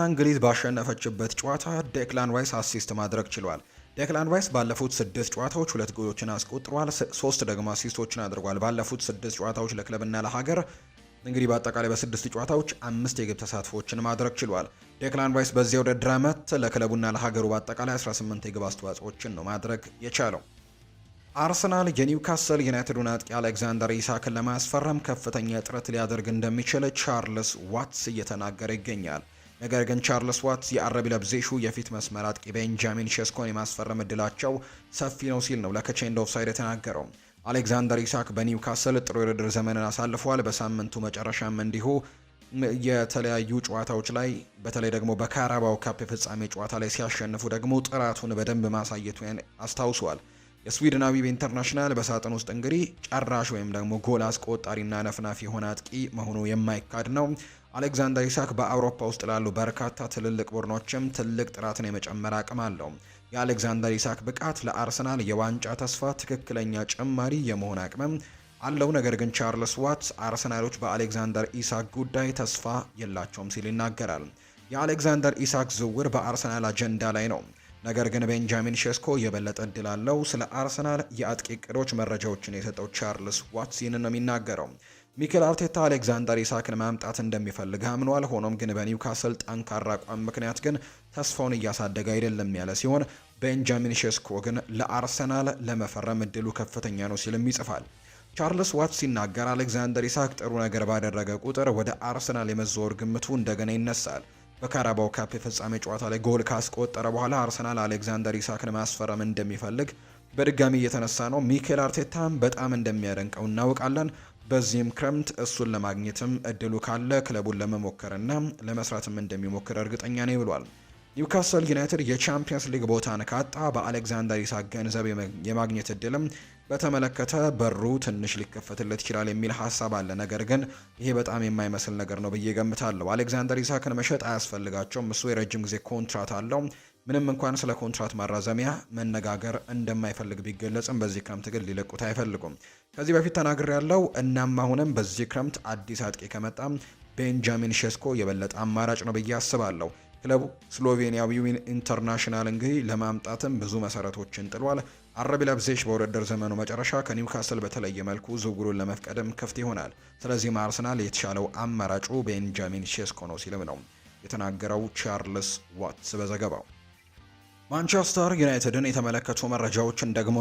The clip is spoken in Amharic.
እንግሊዝ ባሸነፈችበት ጨዋታ ዴክላን ራይስ አሲስት ማድረግ ችሏል። ዴክላን ራይስ ባለፉት 6 ጨዋታዎች 2 ጎሎችን አስቆጥሯል፣ 3 ደግሞ አሲስቶችን አድርጓል። ባለፉት 6 ጨዋታዎች ለክለብና ለሀገር እንግዲህ በአጠቃላይ በ6 ጨዋታዎች 5 የግብ ተሳትፎችን ማድረግ ችሏል። ዴክላን ራይስ በዚህ ውድድር ዓመት ለክለቡና ለሀገሩ በአጠቃላይ 18 የግብ አስተዋጽኦችን ነው ማድረግ የቻለው። አርሰናል የኒውካስል ዩናይትዱን አጥቂ አሌክዛንደር ኢሳክን ለማስፈረም ከፍተኛ ጥረት ሊያደርግ እንደሚችል ቻርልስ ዋትስ እየተናገረ ይገኛል። ነገር ግን ቻርልስ ዋትስ የአረቢ ለብዜሹ የፊት መስመር አጥቂ ቤንጃሚን ሼስኮን የማስፈረም እድላቸው ሰፊ ነው ሲል ነው ለከቼንድ ኦፍሳይድ የተናገረው። አሌክዛንደር ኢሳክ በኒውካስል ጥሩ የውድድር ዘመንን አሳልፏል። በሳምንቱ መጨረሻም እንዲሁ የተለያዩ ጨዋታዎች ላይ በተለይ ደግሞ በካራባው ካፕ የፍጻሜ ጨዋታ ላይ ሲያሸንፉ ደግሞ ጥራቱን በደንብ ማሳየቱን አስታውሷል። የስዊድናዊ ኢንተርናሽናል በሳጥን ውስጥ እንግዲህ ጨራሽ ወይም ደግሞ ጎል አስቆጣሪና ነፍናፊ የሆነ አጥቂ መሆኑ የማይካድ ነው። አሌክዛንደር ኢሳክ በአውሮፓ ውስጥ ላሉ በርካታ ትልልቅ ቡድኖችም ትልቅ ጥራትን የመጨመር አቅም አለው። የአሌክዛንደር ኢሳክ ብቃት ለአርሰናል የዋንጫ ተስፋ ትክክለኛ ጭማሪ የመሆን አቅምም አለው። ነገር ግን ቻርልስ ዋትስ አርሰናሎች በአሌክዛንደር ኢሳክ ጉዳይ ተስፋ የላቸውም ሲል ይናገራል። የአሌክዛንደር ኢሳክ ዝውውር በአርሰናል አጀንዳ ላይ ነው። ነገር ግን ቤንጃሚን ሼስኮ የበለጠ እድል አለው። ስለ አርሰናል የአጥቂ እቅዶች መረጃዎችን የሰጠው ቻርልስ ዋትስ ይህንን ነው የሚናገረው። ሚኬል አርቴታ አሌክዛንደር ኢሳክን ማምጣት እንደሚፈልግ አምኗል። ሆኖም ግን በኒውካስል ጠንካራ አቋም ምክንያት ግን ተስፋውን እያሳደገ አይደለም ያለ ሲሆን ቤንጃሚን ሼስኮ ግን ለአርሰናል ለመፈረም እድሉ ከፍተኛ ነው ሲልም ይጽፋል። ቻርልስ ዋትስ ሲናገር አሌክዛንደር ኢሳክ ጥሩ ነገር ባደረገ ቁጥር ወደ አርሰናል የመዘወር ግምቱ እንደገና ይነሳል። በካራባው ካፕ የፍጻሜ ጨዋታ ላይ ጎል ካስቆጠረ በኋላ አርሰናል አሌክዛንደር ኢሳክን ማስፈረም እንደሚፈልግ በድጋሚ እየተነሳ ነው። ሚኬል አርቴታም በጣም እንደሚያደንቀው እናውቃለን። በዚህም ክረምት እሱን ለማግኘትም እድሉ ካለ ክለቡን ለመሞከርና ለመስራትም እንደሚሞክር እርግጠኛ ነኝ ብሏል። ኒውካስል ዩናይትድ የቻምፒየንስ ሊግ ቦታን ካጣ በአሌክዛንደር ኢሳክ ገንዘብ የማግኘት እድልም በተመለከተ በሩ ትንሽ ሊከፈትለት ይችላል የሚል ሀሳብ አለ። ነገር ግን ይሄ በጣም የማይመስል ነገር ነው ብዬ ገምታለሁ። አሌክዛንደር ኢሳክን መሸጥ አያስፈልጋቸውም። እሱ የረጅም ጊዜ ኮንትራት አለው። ምንም እንኳን ስለ ኮንትራት ማራዘሚያ መነጋገር እንደማይፈልግ ቢገለጽም በዚህ ክረምት ግን ሊለቁት አይፈልጉም። ከዚህ በፊት ተናግሬ ያለው እናም አሁንም በዚህ ክረምት አዲስ አጥቂ ከመጣ ቤንጃሚን ሼስኮ የበለጠ አማራጭ ነው ብዬ አስባለሁ። ክለቡ ስሎቬኒያዊውን ኢንተርናሽናል እንግዲህ ለማምጣትም ብዙ መሰረቶችን ጥሏል። አረቢ ለብዜሽ በውድድር ዘመኑ መጨረሻ ከኒውካስል በተለየ መልኩ ዝውውሩን ለመፍቀድም ክፍት ይሆናል። ስለዚህም አርሰናል የተሻለው አማራጩ ቤንጃሚን ሼስኮ ነው ሲልም ነው የተናገረው ቻርልስ ዋትስ በዘገባው። ማንቸስተር ዩናይትድን የተመለከቱ መረጃዎችን ደግሞ